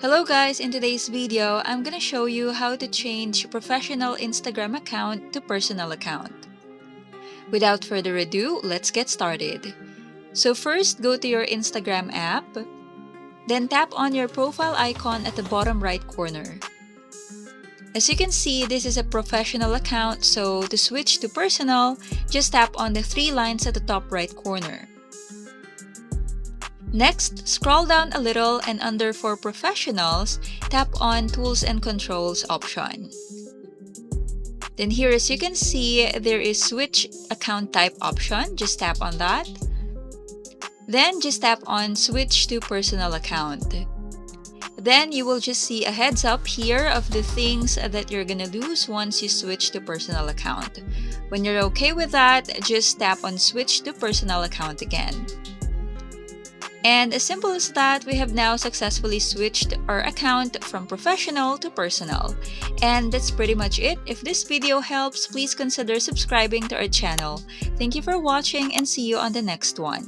Hello guys, in today's video, I'm gonna show you how to change professional Instagram account to personal account. Without further ado, let's get started. So first, go to your Instagram app, then tap on your profile icon at the bottom right corner. As you can see, this is a professional account, so to switch to personal, just tap on the three lines at the top right corner. Next, scroll down a little and under For Professionals, tap on Tools and Controls option. Then here, as you can see, there is Switch Account Type option. Just tap on that. Then just tap on Switch to Personal Account. Then you will just see a heads up here of the things that you're gonna lose once you switch to personal account. When you're okay with that, just tap on Switch to Personal Account again. And as simple as that, we have now successfully switched our account from professional to personal. And that's pretty much it. If this video helps, please consider subscribing to our channel. Thank you for watching and see you on the next one.